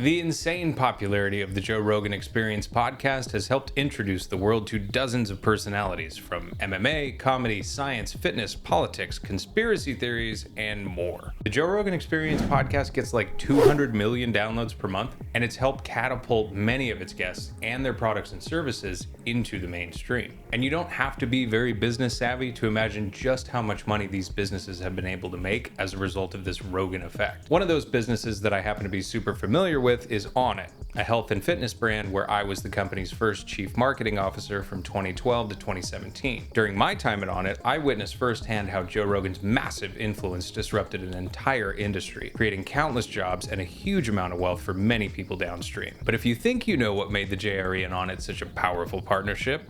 The insane popularity of the Joe Rogan Experience podcast has helped introduce the world to dozens of personalities from MMA, comedy, science, fitness, politics, conspiracy theories, and more. The Joe Rogan Experience podcast gets like 200 million downloads per month, and it's helped catapult many of its guests and their products and services into the mainstream. And you don't have to be very business savvy to imagine just how much money these businesses have been able to make as a result of this Rogan effect. One of those businesses that I happen to be super familiar with is Onnit, a health and fitness brand where I was the company's first chief marketing officer from 2012 to 2017. During my time at Onnit, I witnessed firsthand how Joe Rogan's massive influence disrupted an entire industry, creating countless jobs and a huge amount of wealth for many people downstream. But if you think you know what made the JRE and Onnit such a powerful partnership,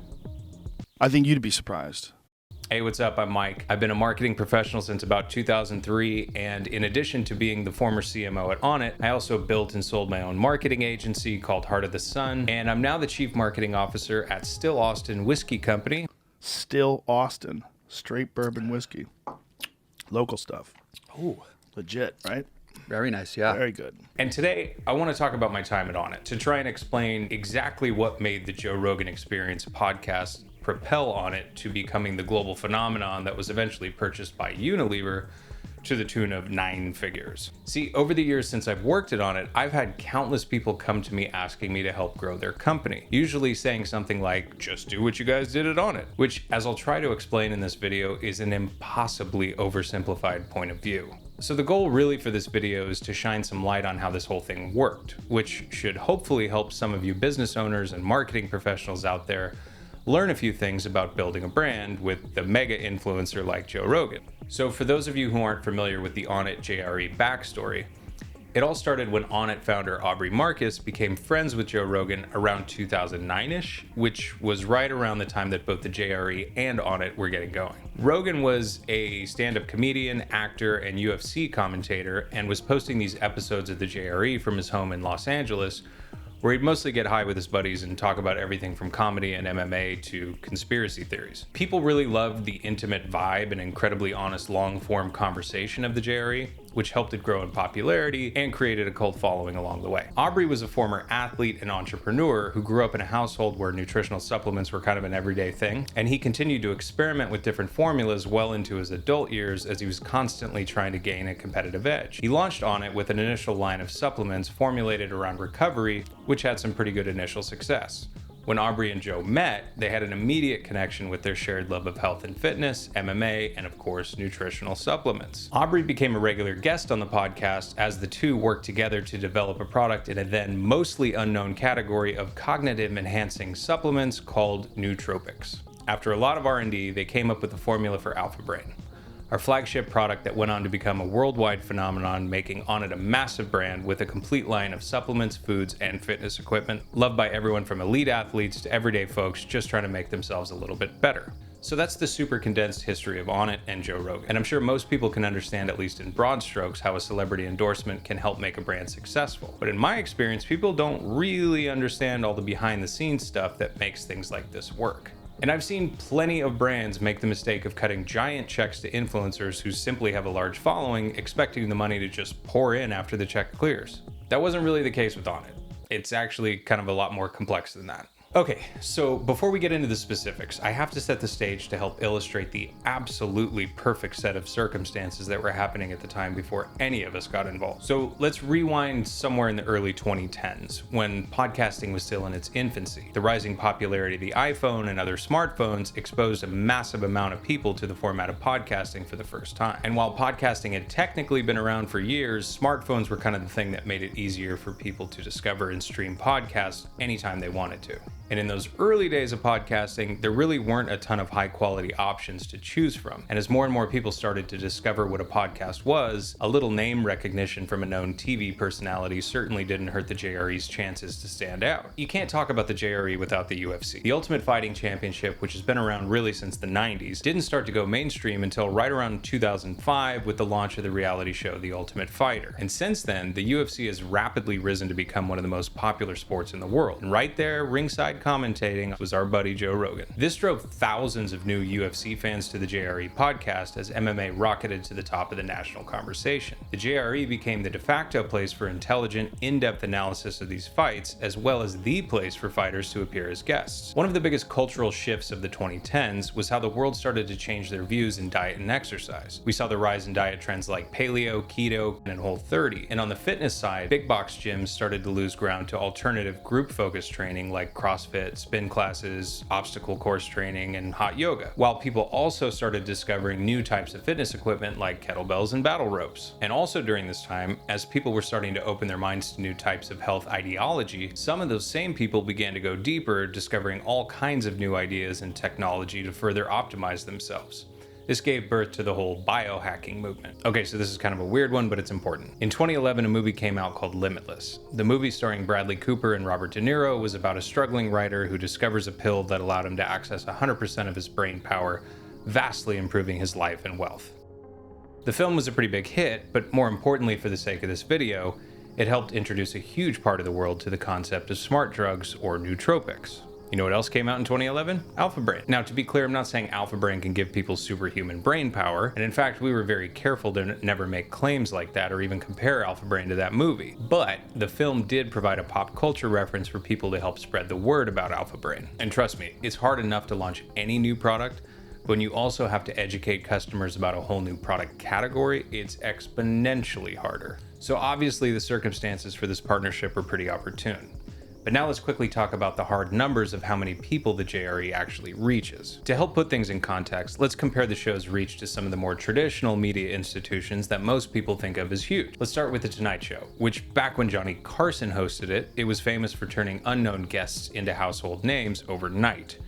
I think you'd be surprised. Hey, what's up? I'm Mike. I've been a marketing professional since about 2003, and in addition to being the former CMO at Onnit, I also built and sold my own marketing agency called Heart of the Sun, and I'm now the Chief Marketing Officer at Still Austin Whiskey Company. Still Austin, straight bourbon whiskey, local stuff. Oh, Legit, right? very nice, yeah. Very good. And today, I want to talk about my time at Onnit to try and explain exactly what made the Joe Rogan Experience podcast propel Onnit to becoming the global phenomenon that was eventually purchased by Unilever to the tune of 9 figures. See, over the years since I've worked at Onnit, I've had countless people come to me asking me to help grow their company, usually saying something like, just do what you guys did at Onnit, which, as I'll try to explain in this video, is an impossibly oversimplified point of view. So the goal really for this video is to shine some light on how this whole thing worked, which should hopefully help some of you business owners and marketing professionals out there learn a few things about building a brand with the mega influencer like Joe Rogan. So for those of you who aren't familiar with the Onnit JRE backstory, it all started when Onnit founder Aubrey Marcus became friends with Joe Rogan around 2009-ish, which was right around the time that both the JRE and Onnit were getting going. Rogan was a stand-up comedian, actor, and UFC commentator, and was posting these episodes of the JRE from his home in Los Angeles, where he'd mostly get high with his buddies and talk about everything from comedy and MMA to conspiracy theories. People really loved the intimate vibe and incredibly honest long-form conversation of the JRE, which helped it grow in popularity and created a cult following along the way. Aubrey was a former athlete and entrepreneur who grew up in a household where nutritional supplements were kind of an everyday thing, and he continued to experiment with different formulas well into his adult years as he was constantly trying to gain a competitive edge. He launched Onnit with an initial line of supplements formulated around recovery, which had some pretty good initial success. When Aubrey and Joe met, they had an immediate connection with their shared love of health and fitness, MMA, and of course, nutritional supplements. Aubrey became a regular guest on the podcast as the two worked together to develop a product in a then mostly unknown category of cognitive enhancing supplements called nootropics. After a lot of R&D, they came up with the formula for Alpha Brain, our flagship product that went on to become a worldwide phenomenon, making Onnit a massive brand with a complete line of supplements, foods, and fitness equipment, loved by everyone from elite athletes to everyday folks just trying to make themselves a little bit better. So that's the super condensed history of Onnit and Joe Rogan. And I'm sure most people can understand, at least in broad strokes, how a celebrity endorsement can help make a brand successful. But in my experience, people don't really understand all the behind the scenes stuff that makes things like this work. And I've seen plenty of brands make the mistake of cutting giant checks to influencers who simply have a large following, expecting the money to just pour in after the check clears. That wasn't really the case with Onnit. It's actually kind of a lot more complex than that. Okay, so before we get into the specifics, I have to set the stage to help illustrate the absolutely perfect set of circumstances that were happening at the time before any of us got involved. So let's rewind somewhere in the early 2010s, when podcasting was still in its infancy. The rising popularity of the iPhone and other smartphones exposed a massive amount of people to the format of podcasting for the first time. And while podcasting had technically been around for years, smartphones were kind of the thing that made it easier for people to discover and stream podcasts anytime they wanted to. And in those early days of podcasting, there really weren't a ton of high quality options to choose from. And as more and more people started to discover what a podcast was, a little name recognition from a known TV personality certainly didn't hurt the JRE's chances to stand out. You can't talk about the JRE without the UFC. The Ultimate Fighting Championship, which has been around really since the 90s, didn't start to go mainstream until right around 2005 with the launch of the reality show The Ultimate Fighter. And since then, the UFC has rapidly risen to become one of the most popular sports in the world. And right there, ringside, alongside commentating was our buddy Joe Rogan. This drove thousands of new UFC fans to the JRE podcast as MMA rocketed to the top of the national conversation. The JRE became the de facto place for intelligent, in-depth analysis of these fights, as well as the place for fighters to appear as guests. One of the biggest cultural shifts of the 2010s was how the world started to change their views in diet and exercise. We saw the rise in diet trends like paleo, keto, and Whole30. And on the fitness side, big box gyms started to lose ground to alternative group-focused training like CrossFit, spin classes, obstacle course training, and hot yoga. While people also started discovering new types of fitness equipment like kettlebells and battle ropes. And also during this time, as people were starting to open their minds to new types of health ideology, some of those same people began to go deeper, discovering all kinds of new ideas and technology to further optimize themselves. This gave birth to the whole biohacking movement. Okay, so this is kind of a weird one, but it's important. In 2011, a movie came out called Limitless. The movie, starring Bradley Cooper and Robert De Niro, was about a struggling writer who discovers a pill that allowed him to access 100% of his brain power, vastly improving his life and wealth. The film was a pretty big hit, but more importantly for the sake of this video, it helped introduce a huge part of the world to the concept of smart drugs or nootropics. You know what else came out in 2011? Alpha Brain. Now, to be clear, I'm not saying Alpha Brain can give people superhuman brain power, and in fact, we were very careful to never make claims like that or even compare Alpha Brain to that movie. But the film did provide a pop culture reference for people to help spread the word about Alpha Brain. And trust me, it's hard enough to launch any new product, but when you also have to educate customers about a whole new product category, it's exponentially harder. So obviously, the circumstances for this partnership were pretty opportune. But now let's quickly talk about the hard numbers of how many people the JRE actually reaches. To help put things in context, let's compare the show's reach to some of the more traditional media institutions that most people think of as huge. Let's start with The Tonight Show, which back when Johnny Carson hosted it, it was famous for turning unknown guests into household names overnight.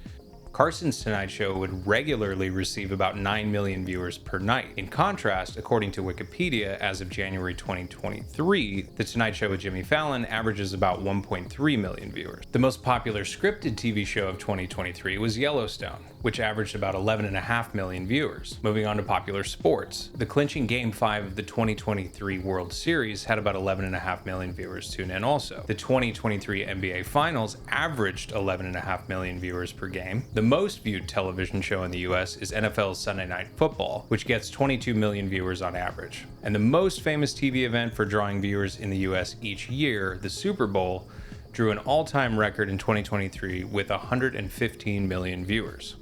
Carson's Tonight Show would regularly receive about 9 million viewers per night. In contrast, according to Wikipedia, as of January 2023, The Tonight Show with Jimmy Fallon averages about 1.3 million viewers. The most popular scripted TV show of 2023 was Yellowstone, which averaged about 11.5 million viewers. Moving on to popular sports, the clinching Game 5 of the 2023 World Series had about 11.5 million viewers tune in also. The 2023 NBA Finals averaged 11.5 million viewers per game. The most viewed television show in the US is NFL's Sunday Night Football, which gets 22 million viewers on average. And the most famous TV event for drawing viewers in the US each year, the Super Bowl, drew an all-time record in 2023 with 115 million viewers.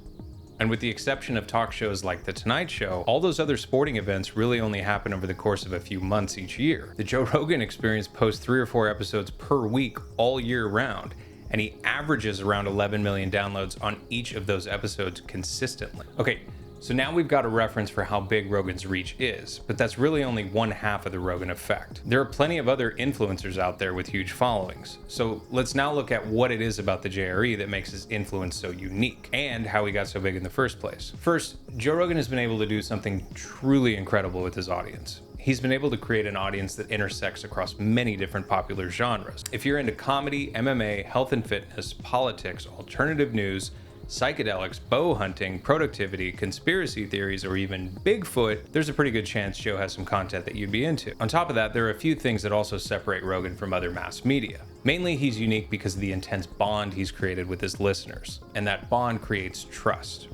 And with the exception of talk shows like The Tonight Show, all those other sporting events really only happen over the course of a few months each year. The Joe Rogan Experience posts 3 or 4 episodes per week all year round, and he averages around 11 million downloads on each of those episodes consistently. Okay, so now we've got a reference for how big Rogan's reach is, but that's really only one half of the Rogan effect. There are plenty of other influencers out there with huge followings. So let's now look at what it is about the JRE that makes his influence so unique, and how he got so big in the first place. First, Joe Rogan has been able to do something truly incredible with his audience. He's been able to create an audience that intersects across many different popular genres. If you're into comedy, MMA, health and fitness, politics, alternative news, psychedelics, bow hunting, productivity, conspiracy theories, or even Bigfoot, there's a pretty good chance Joe has some content that you'd be into. On top of that, there are a few things that also separate Rogan from other mass media. Mainly, he's unique because of the intense bond he's created with his listeners, and that bond creates trust.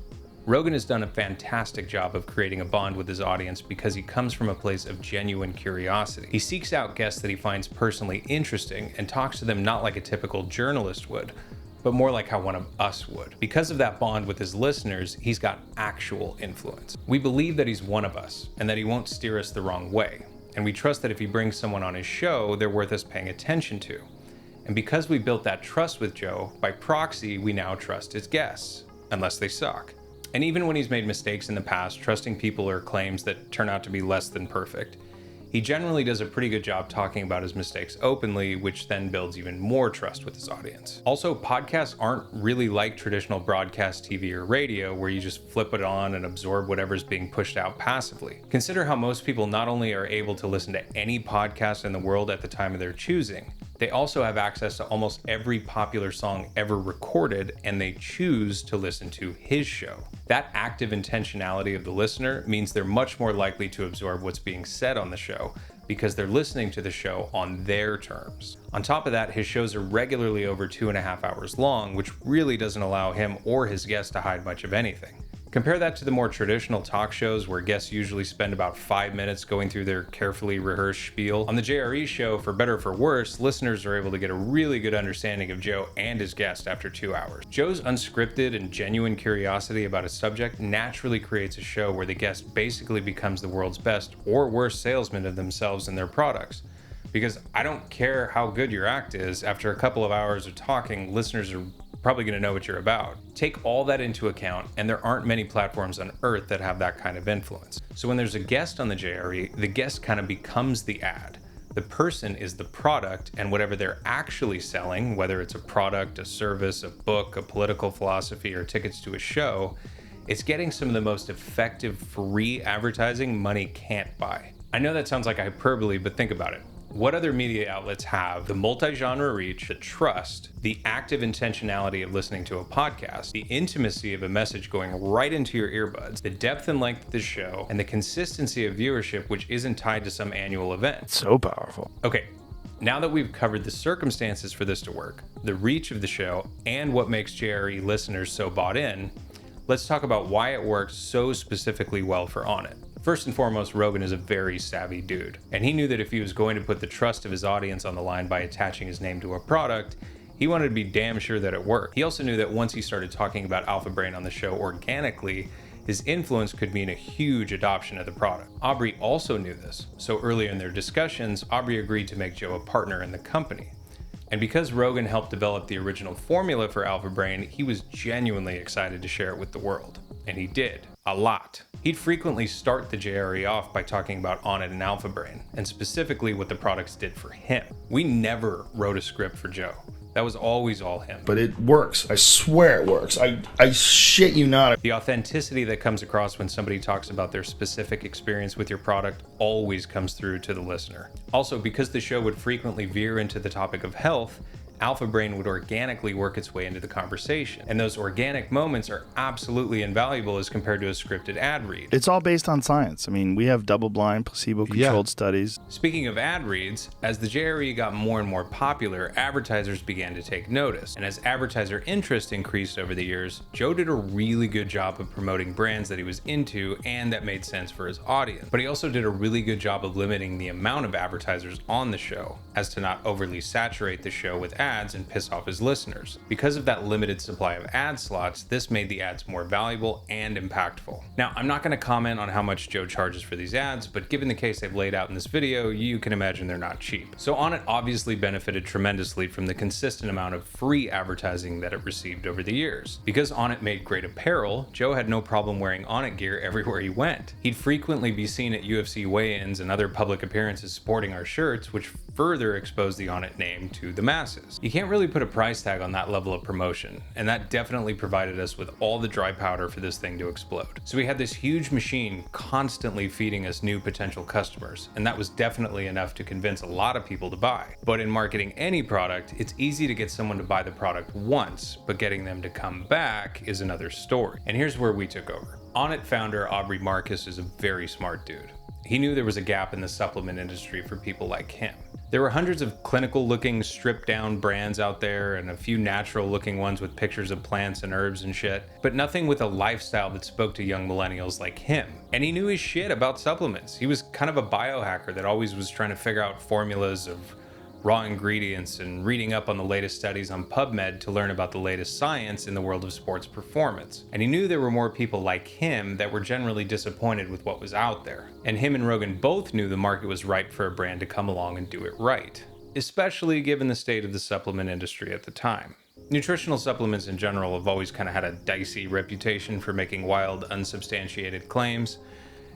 Rogan has done a fantastic job of creating a bond with his audience because he comes from a place of genuine curiosity. He seeks out guests that he finds personally interesting and talks to them not like a typical journalist would, but more like how one of us would. Because of that bond with his listeners, he's got actual influence. We believe that he's one of us and that he won't steer us the wrong way. And we trust that if he brings someone on his show, they're worth us paying attention to. And because we built that trust with Joe, by proxy, we now trust his guests, unless they suck. And even when he's made mistakes in the past, trusting people or claims that turn out to be less than perfect, he generally does a pretty good job talking about his mistakes openly, which then builds even more trust with his audience. Also, podcasts aren't really like traditional broadcast TV or radio, where you just flip it on and absorb whatever's being pushed out passively. Consider how most people not only are able to listen to any podcast in the world at the time of their choosing, they also have access to almost every popular song ever recorded, and they choose to listen to his show. That active intentionality of the listener means they're much more likely to absorb what's being said on the show, because they're listening to the show on their terms. On top of that, his shows are regularly over 2.5 hours long, which really doesn't allow him or his guests to hide much of anything. Compare that to the more traditional talk shows where guests usually spend about 5 minutes going through their carefully rehearsed spiel. On the JRE show, for better or for worse, listeners are able to get a really good understanding of Joe and his guest after 2 hours. Joe's unscripted and genuine curiosity about a subject naturally creates a show where the guest basically becomes the world's best or worst salesman of themselves and their products. Because I don't care how good your act is, after a couple of hours of talking, listeners are probably going to know what you're about. Take all that into account, and there aren't many platforms on earth that have that kind of influence. So when there's a guest on the JRE, the guest kind of becomes the ad. The person is the product, and whatever they're actually selling, whether it's a product, a service, a book, a political philosophy, or tickets to a show, it's getting some of the most effective free advertising money can't buy. I know that sounds like hyperbole, but think about it. What other media outlets have the multi-genre reach, the trust, the active intentionality of listening to a podcast, the intimacy of a message going right into your earbuds, the depth and length of the show, and the consistency of viewership which isn't tied to some annual event? So powerful. Okay, now that we've covered the circumstances for this to work, the reach of the show, and what makes JRE listeners so bought in, let's talk about why it works so specifically well for Onnit. First and foremost, Rogan is a very savvy dude, and he knew that if he was going to put the trust of his audience on the line by attaching his name to a product, he wanted to be damn sure that it worked. He also knew that once he started talking about Alpha Brain on the show organically, his influence could mean a huge adoption of the product. Aubrey also knew this, so earlier in their discussions, Aubrey agreed to make Joe a partner in the company. And because Rogan helped develop the original formula for Alpha Brain, he was genuinely excited to share it with the world. And he did. A lot. He'd frequently start the JRE off by talking about Onnit and Alpha Brain, and specifically what the products did for him. We never wrote a script for Joe. That was always all him. But it works. I swear it works. I shit you not. The authenticity that comes across when somebody talks about their specific experience with your product always comes through to the listener. Also, because the show would frequently veer into the topic of health, Alpha Brain would organically work its way into the conversation. And those organic moments are absolutely invaluable as compared to a scripted ad read. It's all based on science. I mean, we have double-blind, placebo-controlled studies. Speaking of ad reads, as the JRE got more and more popular, advertisers began to take notice. And as advertiser interest increased over the years, Joe did a really good job of promoting brands that he was into and that made sense for his audience. But he also did a really good job of limiting the amount of advertisers on the show, as to not overly saturate the show with ads and piss off his listeners. Because of that limited supply of ad slots, this made the ads more valuable and impactful. Now, I'm not going to comment on how much Joe charges for these ads, but given the case I've laid out in this video, you can imagine they're not cheap. So Onnit obviously benefited tremendously from the consistent amount of free advertising that it received over the years. Because Onnit made great apparel, Joe had no problem wearing Onnit gear everywhere he went. He'd frequently be seen at UFC weigh-ins and other public appearances sporting our shirts, which further exposed the Onnit name to the masses. You can't really put a price tag on that level of promotion, and that definitely provided us with all the dry powder for this thing to explode. So we had this huge machine constantly feeding us new potential customers, and that was definitely enough to convince a lot of people to buy. But in marketing any product, it's easy to get someone to buy the product once, but getting them to come back is another story. And here's where we took over. Onnit founder Aubrey Marcus is a very smart dude. He knew there was a gap in the supplement industry for people like him. There were hundreds of clinical looking stripped down brands out there and a few natural looking ones with pictures of plants and herbs and shit, but nothing with a lifestyle that spoke to young millennials like him. And he knew his shit about supplements. He was kind of a biohacker that always was trying to figure out formulas of raw ingredients and reading up on the latest studies on PubMed to learn about the latest science in the world of sports performance. And he knew there were more people like him that were generally disappointed with what was out there. And him and Rogan both knew the market was ripe for a brand to come along and do it right, especially given the state of the supplement industry at the time. Nutritional supplements in general have always kind of had a dicey reputation for making wild, unsubstantiated claims,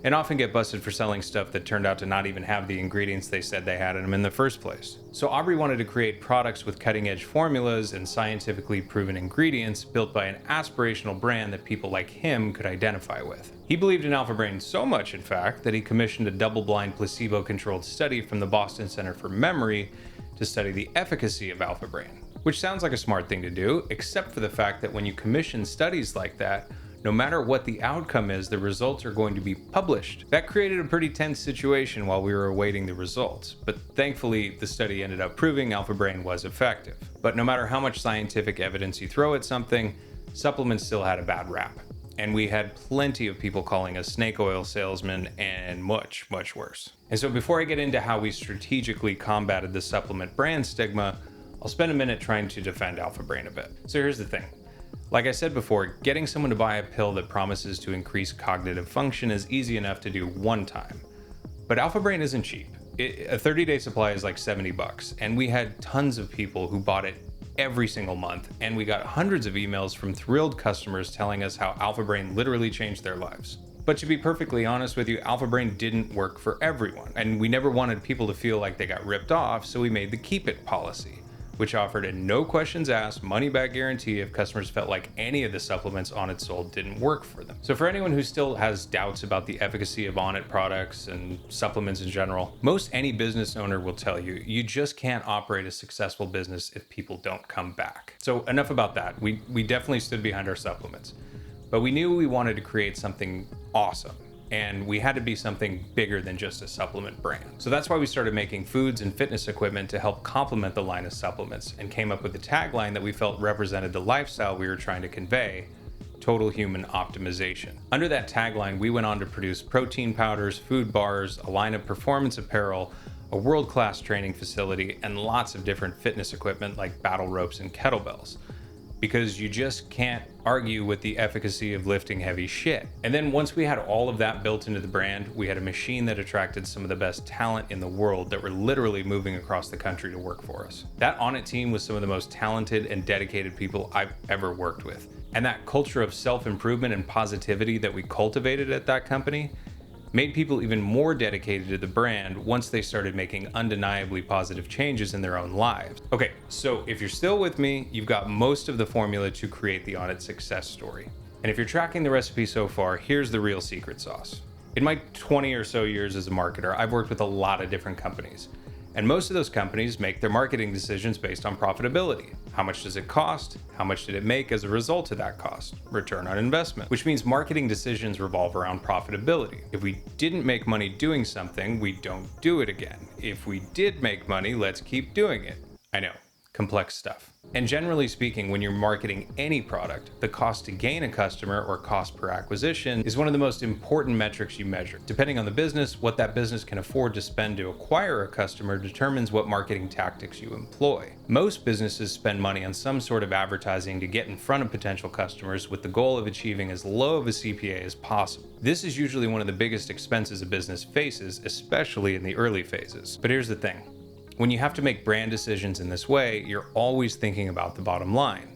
and often get busted for selling stuff that turned out to not even have the ingredients they said they had in them in the first place. So Aubrey wanted to create products with cutting-edge formulas and scientifically proven ingredients built by an aspirational brand that people like him could identify with. He believed in Alpha Brain so much, in fact, that he commissioned a double-blind placebo-controlled study from the Boston Center for Memory to study the efficacy of Alpha Brain. Which sounds like a smart thing to do, except for the fact that when you commission studies like that, no matter what the outcome is, the results are going to be published. That created a pretty tense situation while we were awaiting the results, but thankfully the study ended up proving Alpha Brain was effective. But no matter how much scientific evidence you throw at something, supplements still had a bad rap. And we had plenty of people calling us snake oil salesmen and much, much worse. And so before I get into how we strategically combated the supplement brand stigma, I'll spend a minute trying to defend Alpha Brain a bit. So here's the thing. Like I said before, getting someone to buy a pill that promises to increase cognitive function is easy enough to do one time. But Alpha Brain isn't cheap. A 30-day supply is like $70, and we had tons of people who bought it every single month, and we got hundreds of emails from thrilled customers telling us how Alpha Brain literally changed their lives. But to be perfectly honest with you, Alpha Brain didn't work for everyone, and we never wanted people to feel like they got ripped off, so we made the Keep It policy, which offered a no questions asked money-back guarantee if customers felt like any of the supplements Onnit sold didn't work for them. So for anyone who still has doubts about the efficacy of Onnit products and supplements in general, most any business owner will tell you, you just can't operate a successful business if people don't come back. So enough about that. We definitely stood behind our supplements, but we knew we wanted to create something awesome. And we had to be something bigger than just a supplement brand. So that's why we started making foods and fitness equipment to help complement the line of supplements, and came up with a tagline that we felt represented the lifestyle we were trying to convey: total human optimization. Under that tagline, we went on to produce protein powders, food bars, a line of performance apparel, a world-class training facility, and lots of different fitness equipment like battle ropes and kettlebells. Because you just can't argue with the efficacy of lifting heavy shit. And then once we had all of that built into the brand, we had a machine that attracted some of the best talent in the world that were literally moving across the country to work for us. That Onnit team was some of the most talented and dedicated people I've ever worked with. And that culture of self-improvement and positivity that we cultivated at that company made people even more dedicated to the brand once they started making undeniably positive changes in their own lives. Okay, so if you're still with me, you've got most of the formula to create the Onnit success story. And if you're tracking the recipe so far, here's the real secret sauce. In my 20 or so years as a marketer, I've worked with a lot of different companies. And most of those companies make their marketing decisions based on profitability. How much does it cost? How much did it make as a result of that cost? Return on investment, which means marketing decisions revolve around profitability. If we didn't make money doing something, we don't do it again. If we did make money, let's keep doing it. I know, complex stuff. And generally speaking, when you're marketing any product, the cost to gain a customer, or cost per acquisition, is one of the most important metrics you measure. Depending on the business, what that business can afford to spend to acquire a customer determines what marketing tactics you employ. Most businesses spend money on some sort of advertising to get in front of potential customers with the goal of achieving as low of a CPA as possible. This is usually one of the biggest expenses a business faces, especially in the early phases. But here's the thing. When you have to make brand decisions in this way, you're always thinking about the bottom line,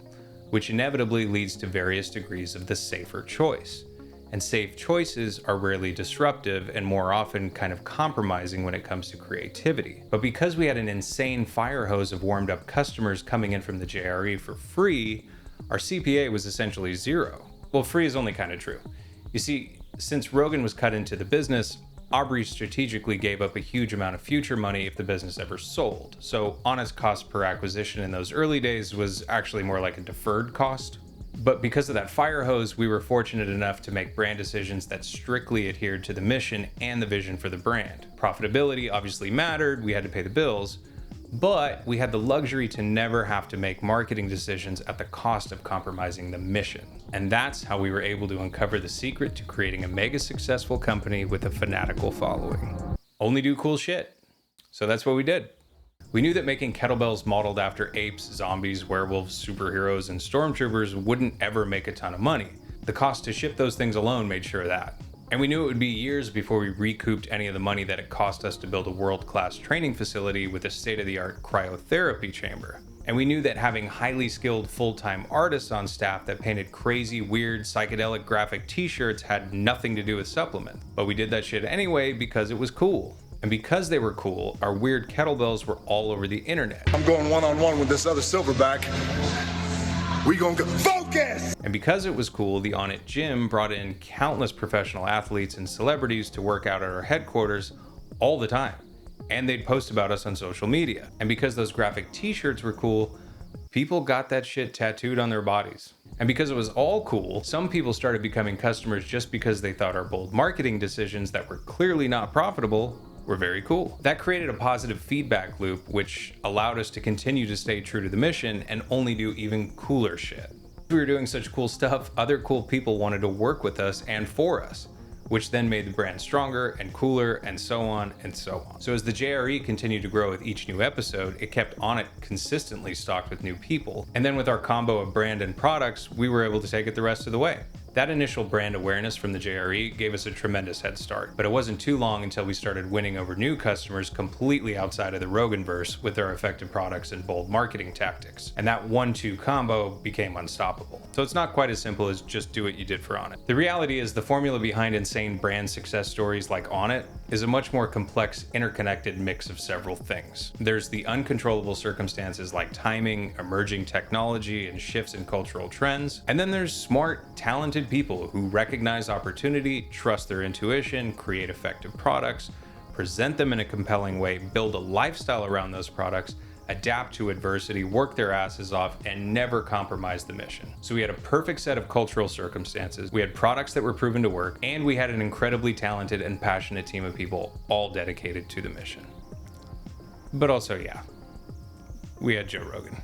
which inevitably leads to various degrees of the safer choice. And safe choices are rarely disruptive and more often kind of compromising when it comes to creativity. But because we had an insane fire hose of warmed up customers coming in from the JRE for free, our CPA was essentially zero. Well, free is only kind of true. You see, since Rogan was cut into the business, Aubrey strategically gave up a huge amount of future money if the business ever sold. So Onnit's cost per acquisition in those early days was actually more like a deferred cost. But because of that fire hose, we were fortunate enough to make brand decisions that strictly adhered to the mission and the vision for the brand. Profitability obviously mattered, we had to pay the bills, but we had the luxury to never have to make marketing decisions at the cost of compromising the mission. And that's how we were able to uncover the secret to creating a mega successful company with a fanatical following. Only do cool shit. So that's what we did. We knew that making kettlebells modeled after apes, zombies, werewolves, superheroes, and stormtroopers wouldn't ever make a ton of money. The cost to ship those things alone made sure of that. And we knew it would be years before we recouped any of the money that it cost us to build a world-class training facility with a state-of-the-art cryotherapy chamber. And we knew that having highly skilled full-time artists on staff that painted crazy, weird, psychedelic graphic t-shirts had nothing to do with supplement. But we did that shit anyway because it was cool. And because they were cool, our weird kettlebells were all over the internet. I'm going one-on-one with this other silverback. We gonna go focus! And because it was cool, the Onnit gym brought in countless professional athletes and celebrities to work out at our headquarters all the time. And they'd post about us on social media. And because those graphic t-shirts were cool, people got that shit tattooed on their bodies. And because it was all cool, some people started becoming customers just because they thought our bold marketing decisions that were clearly not profitable were very cool. That created a positive feedback loop, which allowed us to continue to stay true to the mission and only do even cooler shit. We were doing such cool stuff, other cool people wanted to work with us and for us, which then made the brand stronger and cooler and so on and so on. So as the JRE continued to grow with each new episode, it kept Onnit consistently stocked with new people. And then with our combo of brand and products, we were able to take it the rest of the way. That initial brand awareness from the JRE gave us a tremendous head start, but it wasn't too long until we started winning over new customers completely outside of the Roganverse with our effective products and bold marketing tactics. And that 1-2 combo became unstoppable. So it's not quite as simple as just do what you did for Onnit. The reality is the formula behind insane brand success stories like Onnit is a much more complex, interconnected mix of several things. There's the uncontrollable circumstances like timing, emerging technology, and shifts in cultural trends. And then there's smart, talented people who recognize opportunity, trust their intuition, create effective products, present them in a compelling way, build a lifestyle around those products, adapt to adversity, work their asses off, and never compromise the mission. So we had a perfect set of cultural circumstances, we had products that were proven to work, and we had an incredibly talented and passionate team of people all dedicated to the mission. But also, yeah, we had Joe Rogan.